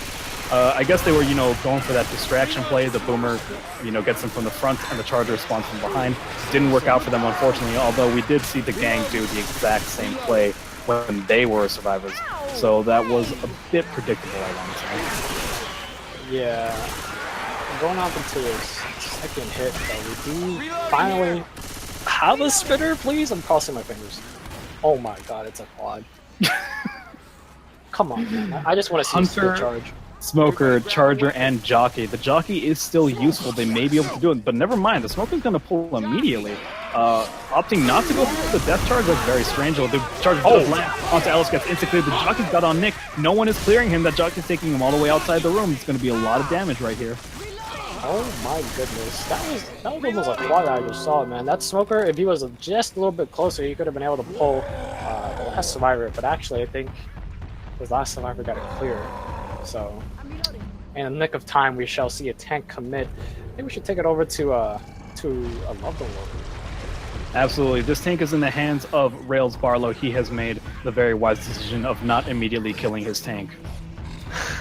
I guess they were, going for that distraction play. The Boomer, gets them from the front, and the Charger spawns from behind. Didn't work out for them, unfortunately, although we did see the gang do the exact same play when they were survivors. So that was a bit predictable, I want to say. Yeah. Going on to his second hit, though, we do finally have a spitter, please? I'm crossing my fingers. Oh my god, it's a quad. Come on, man. I just want to see Hunter, a charge. Smoker, Charger, and Jockey. The Jockey is still useful. They may be able to do it, but never mind. The Smoker's going to pull immediately. Opting not to go for the death charge was very strange. The Charger does land onto Ellis, gets insta-cleared. The Jockey's got on Nick. No one is clearing him. That Jockey's taking him all the way outside the room. It's going to be a lot of damage right here. Oh my goodness. That was almost a quad I just saw, man. That Smoker, if he was just a little bit closer, he could have been able to pull the last survivor. But actually, I think his last survivor got it clear. So, in the nick of time, we shall see a tank commit. I think we should take it over to a Lovebone. Absolutely. This tank is in the hands of Rails Barlow. He has made the very wise decision of not immediately killing his tank.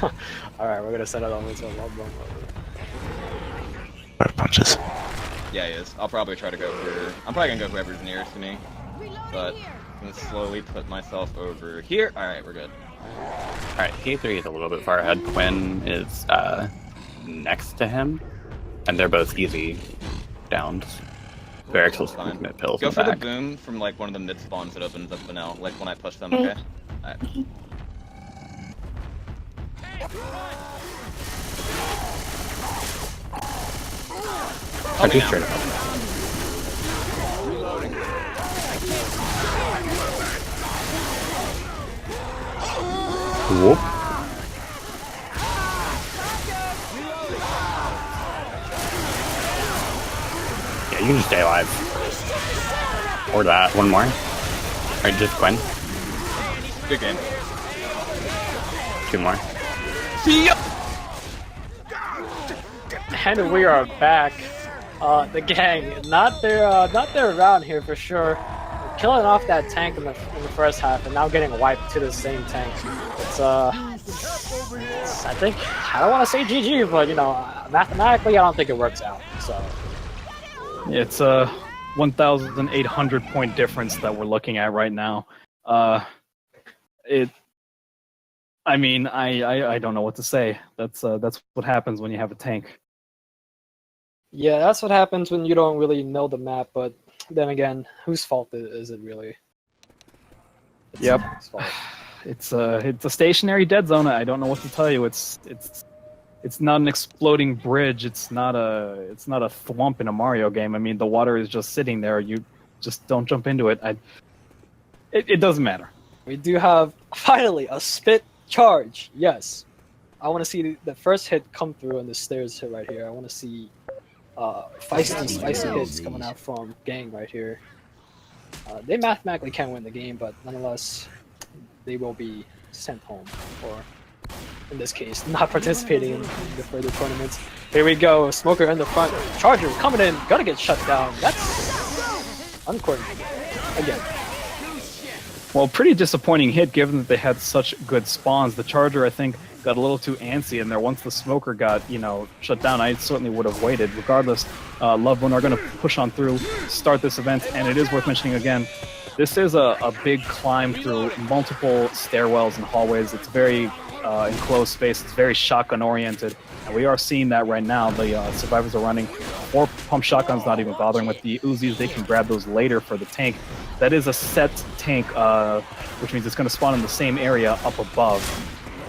Alright, we're gonna send it over to a Lovebone. Hard punches. Yeah, he is. I'll probably try to go for... I'm probably gonna go whoever's nearest to me. But I'm gonna slowly put myself over here. Alright, we're good. Alright, K3 is a little bit far ahead. Quinn is next to him. And they're both easy downs. Varix will Fine. commit pills Go in for the back. boom from like one of the mid spawns that opens up the now, like when I push them, okay? Alright. I'll do now. straight up. Whoop. Yeah, you can just stay alive. Or that. One more. Alright, just Quinn. Good game. 2 more. See ya! And we are back. The gang, not their round here for sure. Killing off that tank in the first half, and now getting wiped to the same tank. It's I think I don't want to say GG, but you know, mathematically, I don't think it works out. So It's a 1,800 point difference that we're looking at right now. I mean, I don't know what to say. That's what happens when you have a tank. yeah, that's what happens when you don't really know the map. But then again, whose fault is it really? It's Yep. whose fault. It's a stationary dead zone. I don't know what to tell you. It's not an exploding bridge. It's not a thwomp in a Mario game. I mean, the water is just sitting there. You just don't jump into it. It doesn't matter. We do have finally a spit charge. Yes, I want to see the first hit come through on the stairs hit right here. I want to see feisty hits coming out from gang right here. They mathematically can win the game, but nonetheless, they will be sent home, or in this case, not participating in the further tournaments. Here we go, Smoker in the front, Charger coming in, gonna get shut down. That's uncoordinated again. Well, pretty disappointing hit given that they had such good spawns. The Charger, I think, got a little too antsy in there. Once the Smoker got, shut down, I certainly would have waited. Regardless, Lovebone are going to push on through, start this event, and it is worth mentioning again, this is a big climb through multiple stairwells and hallways. It's very enclosed space. It's very shotgun-oriented, and we are seeing that right now. The survivors are running 4 pump shotguns, not even bothering with the Uzis. They can grab those later for the tank. That is a set tank, which means it's going to spawn in the same area up above.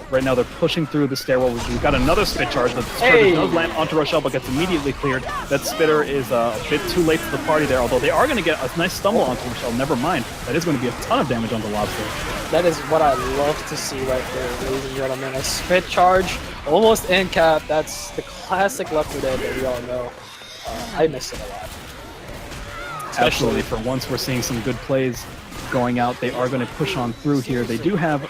Right now they're pushing through the stairwell. We've got another spit charge. The charge does land onto Rochelle, but gets immediately cleared. That spitter is a bit too late to the party there, although they are going to get a nice stumble onto Rochelle. Never mind. That is going to be a ton of damage on the Lobster. That is what I love to see right there, ladies and gentlemen. A spit charge, almost end cap. That's the classic Left 4 Dead that we all know. I miss it a lot. Absolutely. For once, we're seeing some good plays going out. They are going to push on through here. They do have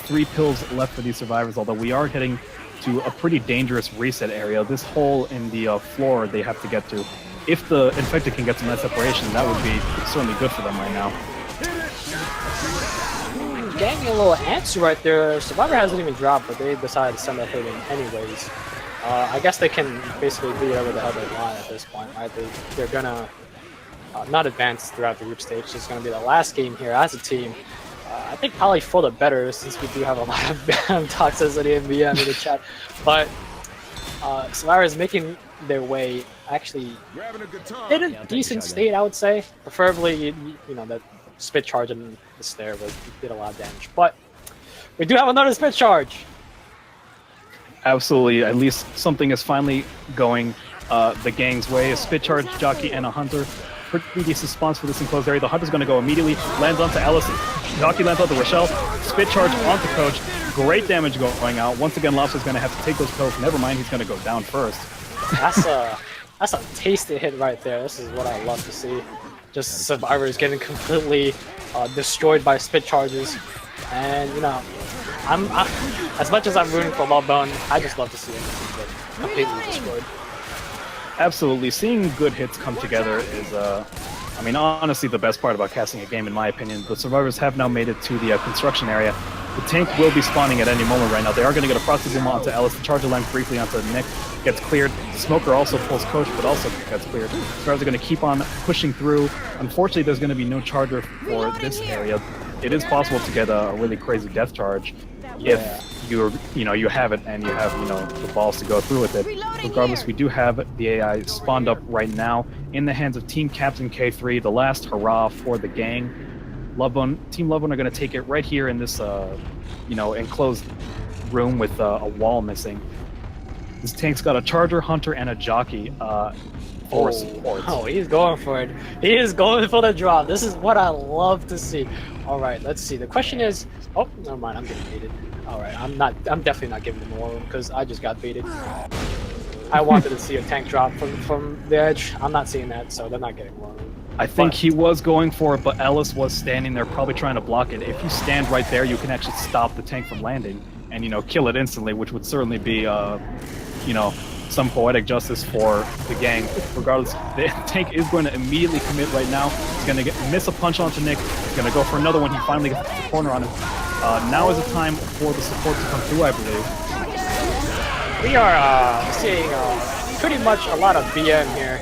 3 pills left for these survivors, although we are heading to a pretty dangerous reset area. This hole in the floor they have to get to. If the infected can get some nice separation, that would be certainly good for them right now. Getting a little antsy right there. Survivor hasn't even dropped, but they decided to send that hit in anyways. I guess they can basically do whatever the hell they want at this point, right? They're gonna not advance throughout the group stage. It's gonna be the last game here as a team. I think probably for the better, since we do have a lot of toxicity and VM in the chat. But Survivor is making their way actually in a decent state, I would say. Preferably, that spit charge and the stair did a lot of damage. But we do have another spit charge. Absolutely. At least something is finally going the gang's way. A spit charge, Jockey, and a Hunter. Pretty decent spawns for this enclosed area. The Hunter's going to go immediately, lands onto Ellison. Jockey lands onto Rochelle. Spit charge onto Coach. Great damage going out. Once again, Lobster's going to have to take those pills. Never mind, he's going to go down first. That's a tasty hit right there. This is what I love to see. Just survivors getting completely destroyed by spit charges. And, As much as I'm rooting for Lovebone, I just love to see him get completely destroyed. Absolutely. Seeing good hits come together is, I mean, honestly, the best part about casting a game, in my opinion. The survivors have now made it to the construction area. The tank will be spawning at any moment right now. They are going to get a Frosty Boom onto Ellis. The Charger Lamp briefly onto Nick. Gets cleared. Smoker also pulls Coach, but also gets cleared. Survivors are going to keep on pushing through. Unfortunately, there's going to be no Charger for this area. It is possible to get a really crazy death charge if you have it and you have the balls to go through with it. Regardless, we do have the AI spawned up right now in the hands of Team Captain K3. The last hurrah for the gang. Team Lovebone are going to take it right here in this enclosed room with a wall missing. This tank's got a Charger, Hunter, and a Jockey for support. Oh, he's going for it. He is going for the drop. This is what I love to see. All right, let's see. The question is, oh, never mind. I'm getting baited. All right, I'm definitely not giving him more because I just got baited. I wanted to see a tank drop from the edge. I'm not seeing that, so they're not getting more. I think he was going for it, but Ellis was standing there probably trying to block it. If you stand right there, you can actually stop the tank from landing and, kill it instantly, which would certainly be, some poetic justice for the gang. Regardless, the tank is going to immediately commit right now. He's going to miss a punch onto Nick. He's going to go for another one. He finally gets the corner on him. Now is the time for the support to come through, I believe. We are seeing pretty much a lot of BM here.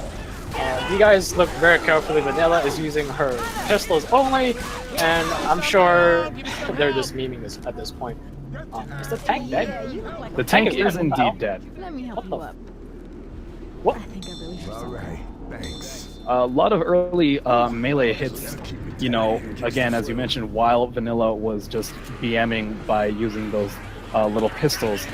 You guys look very carefully. Vanilla is using her pistols only, and I'm sure they're just memeing this at this point. Is the tank dead? The tank is indeed dead. Let me help you up. What? I think I really should. All right, thanks. A lot of early melee hits, again, as you mentioned, while Vanilla was just BMing by using those little pistols.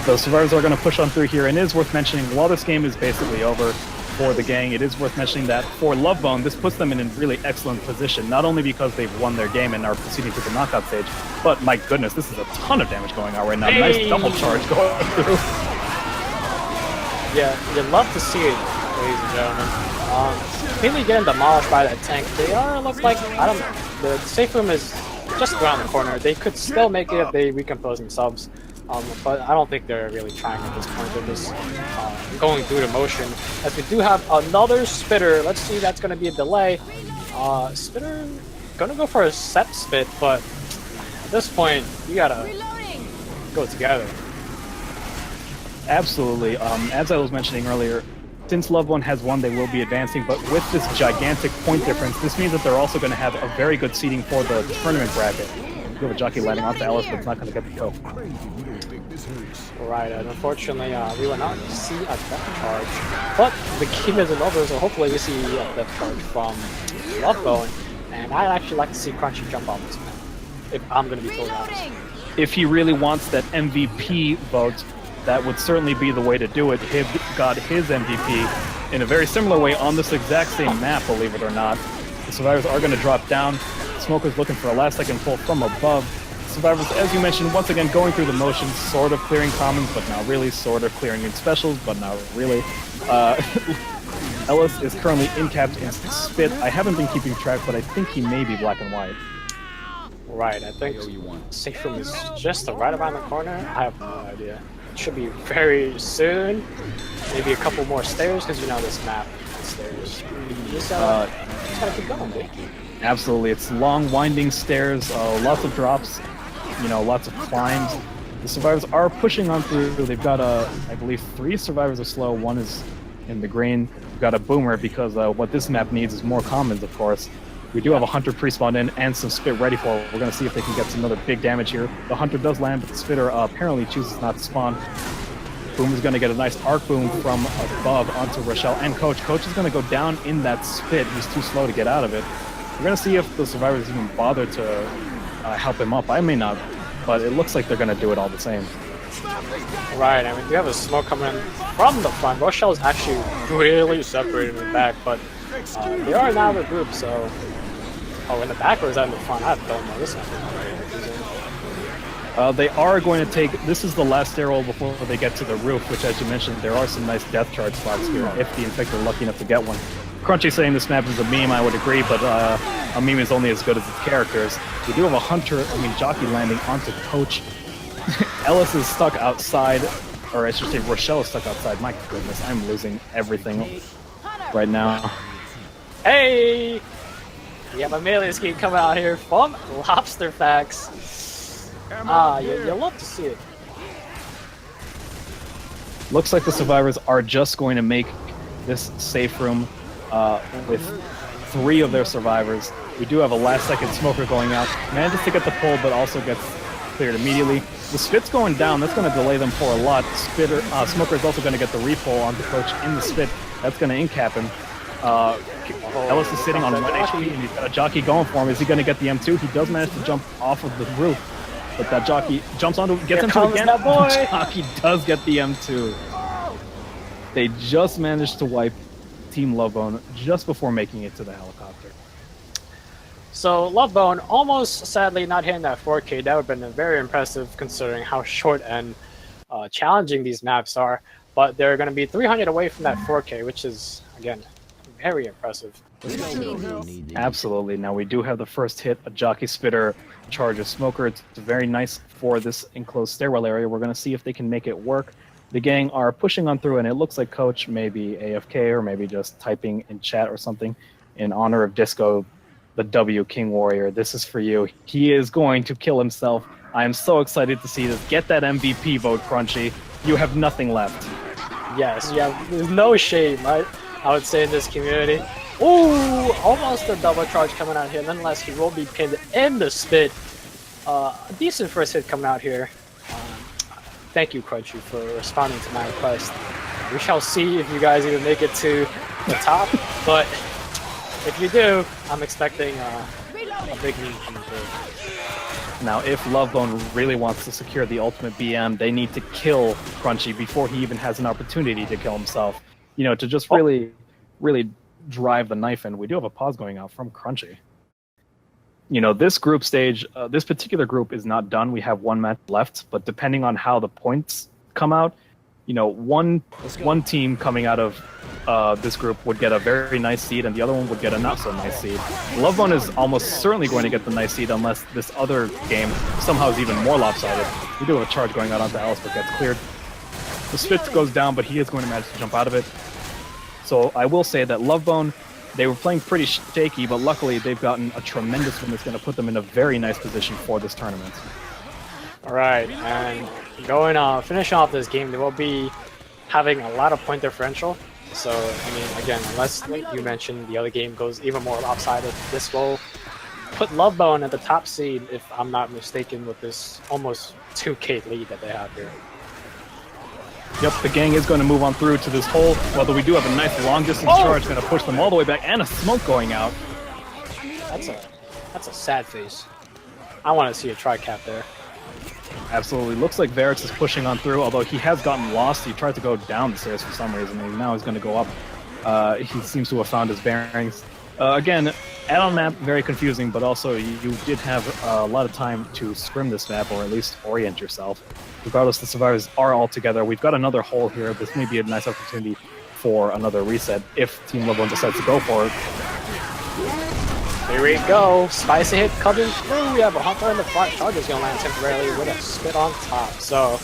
The survivors are going to push on through here, and it is worth mentioning, while this game is basically over for the gang, it is worth mentioning that for Lovebone, this puts them in a really excellent position, not only because they've won their game and are proceeding to the knockout stage, but my goodness, this is a ton of damage going on right now. Nice double charge going through. Yeah, you love to see it, ladies and gentlemen. Completely getting demolished by that tank. They looks like, I don't know, the safe room is just around the corner. They could still make it if they recompose themselves. But I don't think they're really trying at this point. They're just going through the motion. As we do have another spitter. Let's see, that's going to be a delay. Spitter going to go for a set spit, but at this point, you got to go together. Absolutely. As I was mentioning earlier, since Lovebone has won, they will be advancing, but with this gigantic point difference, this means that they're also going to have a very good seeding for the tournament bracket. You have a Jockey landing onto Ellis, but it's not going to get the kill. Right, and unfortunately, we will not see a death charge, but the game isn't over, so hopefully we see a death charge from Lovebone, and I'd actually like to see Crunchy jump off this map, if I'm going to be totally honest. If he really wants that MVP vote, that would certainly be the way to do it. Hib got his MVP in a very similar way on this exact same map, believe it or not. The survivors are going to drop down. Smoker's looking for a last-second pull from above. Survivors, as you mentioned, once again going through the motions, sort of clearing commons, but not really, sort of clearing in specials, but not really. Ellis is currently in-capped in Spit. I haven't been keeping track, but I think he may be black and white. Right, I think safe room is just right around the corner. I have no idea. It should be very soon. Maybe a couple more stairs, because this map has stairs. You just gotta keep going, dude. Absolutely, it's long, winding stairs, lots of drops, lots of climbs. The survivors are pushing on through. They've got, I believe, 3 survivors are slow. 1 is in the green. We've got a boomer because what this map needs is more commons, of course. We do have a Hunter pre-spawned in and some Spit ready for it. We're going to see if they can get some other big damage here. The Hunter does land, but the Spitter apparently chooses not to spawn. Boom is going to get a nice arc boom from above onto Rochelle and Coach. Coach is going to go down in that Spit. He's too slow to get out of it. We're going to see if the survivors even bother to help him up. I may not, but it looks like they're going to do it all the same. Right, I mean, we have a smoke coming in from the front. Rochelle is actually really separated in the back, but they are now the group, so... Oh, in the back or is that in the front? I don't know. This one. They are going to take... This is the last stairwell before they get to the roof, which, as you mentioned, there are some nice death charge spots here, if the Infector are lucky enough to get one. Crunchy saying this map is a meme, I would agree, but a meme is only as good as its characters. We do have a Hunter, Jockey landing onto Coach. Ellis is stuck outside, or I should say Rochelle is stuck outside. My goodness, I'm losing everything right now. Hey! We have a melee scheme coming out here from Lobster Facts. You love to see it. Looks like the survivors are just going to make this safe room with 3 of their survivors. We do have a last-second smoker going out. Manages to get the pull, but also gets cleared immediately. The spit's going down. That's going to delay them for a lot. Smoker is also going to get the repull onto Coach in the spit. That's going to in-cap him. Ellis is sitting on 1 HP, and he's got a jockey going for him. Is he going to get the M2? He does manage to jump off of the roof, but that jockey jumps onto, gets into it again. That boy. Jockey does get the M2. They just managed to wipe Team Lovebone just before making it to the helicopter. So Lovebone almost sadly not hitting that 4K. That would have been very impressive considering how short and challenging these maps are. But they're going to be 300 away from that 4K, which is, again, very impressive. Absolutely. Now we do have the first hit, a jockey spitter charge of smoker. It's very nice for this enclosed stairwell area. We're going to see if they can make it work. The gang are pushing on through, and it looks like Coach may be AFK or maybe just typing in chat or something in honor of Disco, the W King Warrior. This is for you. He is going to kill himself. I am so excited to see this. Get that MVP vote, Crunchy. You have nothing left. Yes, yeah, there's no shame, right? I would say in this community. Ooh, almost a double charge coming out here. Nonetheless, he will be pinned in the spit. A decent first hit coming out here. Thank you, Crunchy, for responding to my request. We shall see if you guys even make it to the top, but if you do, I'm expecting a big meme coming through. Now, if Lovebone really wants to secure the ultimate BM, they need to kill Crunchy before he even has an opportunity to kill himself. You know, to just really drive the knife in. We do have a pause going out from Crunchy. You know, this group stage, this particular group is not done. We have 1 match left, but depending on how the points come out, you know, one team coming out of this group would get a very nice seed, and the other one would get a not so nice seed. Lovebone is almost certainly going to get the nice seed unless this other game somehow is even more lopsided. We do have a charge going out onto Alice, but gets cleared. The spit goes down, but he is going to manage to jump out of it. So I will say that Lovebone, they were playing pretty shaky, but luckily they've gotten a tremendous win that's going to put them in a very nice position for this tournament. All right, and finishing off this game, they will be having a lot of point differential. So, I mean, again, unless, like you mentioned, the other game goes even more lopsided, this will put Lovebone at the top seed, if I'm not mistaken, with this almost 2K lead that they have here. Yep, the gang is going to move on through to this hole, although we do have a nice long-distance charge going to push them all the way back, and a smoke going out. That's a sad face. I want to see a tri-cap there. Absolutely. Looks like Varix is pushing on through, although he has gotten lost. He tried to go down the stairs for some reason, and now he's going to go up. He seems to have found his bearings. Again, add-on map, very confusing, but also you did have a lot of time to scrim this map, or at least orient yourself. Regardless, the survivors are all together. We've got another hole here. This may be a nice opportunity for another reset if Team Lovebone decides to go for it. Here we go. Spicy hit coming through. We have a Hunter in the front. Charge is going to land temporarily with a spit on top. So,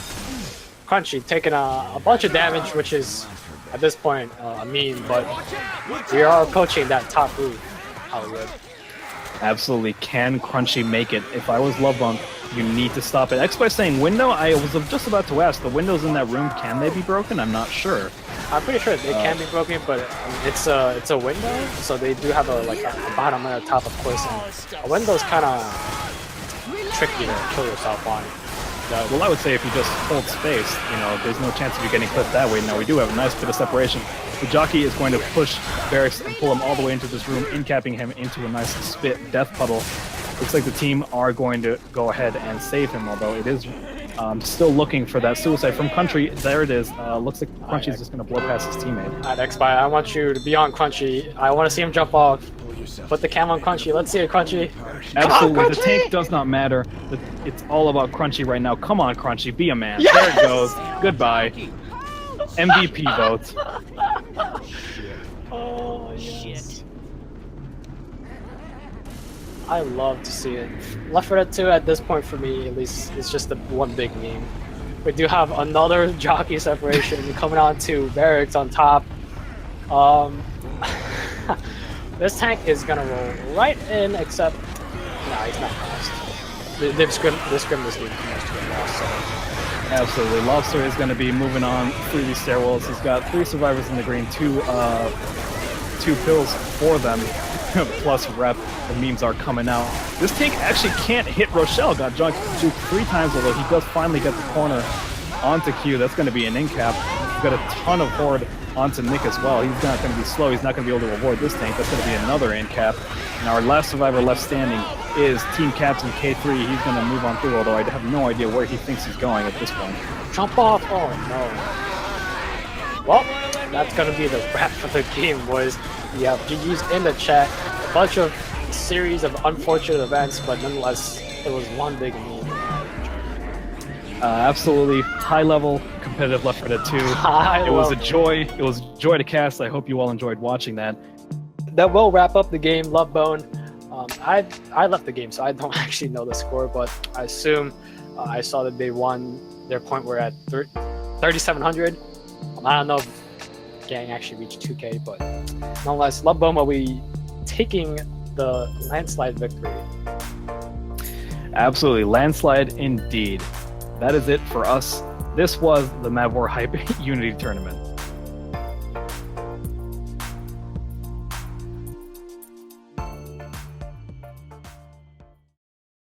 Crunchy taking a bunch of damage, which is, at this point, a meme, but we are approaching that top roof. Hollywood. Absolutely. Can Crunchy make it? If I was Lovebone, you need to stop it. xBye saying window? I was just about to ask. The windows in that room, can they be broken? I'm not sure. I'm pretty sure they can be broken, but it's a window, so they do have a bottom and a top, of course. And a window's kind of tricky to kill yourself on. Well, I would say if you just hold space, you know, there's no chance of you getting clipped that way. Now, we do have a nice bit of separation. The jockey is going to push Varix and pull him all the way into this room, incapping him into a nice spit death puddle. Looks like the team are going to go ahead and save him, although it is still looking for that suicide from Crunchy. There it is. Looks like Crunchy is just going to blow past his teammate. Alright, xBye, I want you to be on Crunchy. I want to see him jump off. Put the cam on Crunchy. Let's see it, Crunchy. Absolutely. On, the tank does not matter. It's all about Crunchy right now. Come on, Crunchy. Be a man. Yes! There it goes. Goodbye. MVP vote. Oh, yes. I love to see it. Left 4 Dead 2 at this point for me, at least, is just one big meme. we do have another jockey separation coming on to Barracks on top. This tank is gonna roll right in, except nah, he's not lost. This scrim is getting close to get lost. So. Absolutely. Lobster is going to be moving on through these stairwells. He's got 3 survivors in the green, 2 pills for them, plus rep. The memes are coming out. This tank actually can't hit Rochelle. Got juked 3 times, although he does finally get the corner onto Q. That's going to be an in cap. He's got a ton of horde onto Nick as well. He's not going to be slow. He's not going to be able to avoid this tank. That's going to be another in cap. And our last survivor left standing is Team Captain K3. He's going to move on through, although I have no idea where he thinks he's going at this point. Jump off! Oh no. Well, that's going to be the wrap for the game, boys. We have GG's in the chat. A bunch of series of unfortunate events, but nonetheless, it was one big meme. Absolutely high-level competitive Left 4 Dead 2. It was a joy. It was a joy to cast. I hope you all enjoyed watching that. That will wrap up the game, Lovebone. I left the game, so I don't actually know the score, but I assume I saw that they won. Their point were at 3,700. I don't know if Gang actually reached 2K, but nonetheless, Lovebone will be taking the landslide victory. Absolutely, landslide indeed. That is it for us. This was the MavWar Hype Unity Tournament.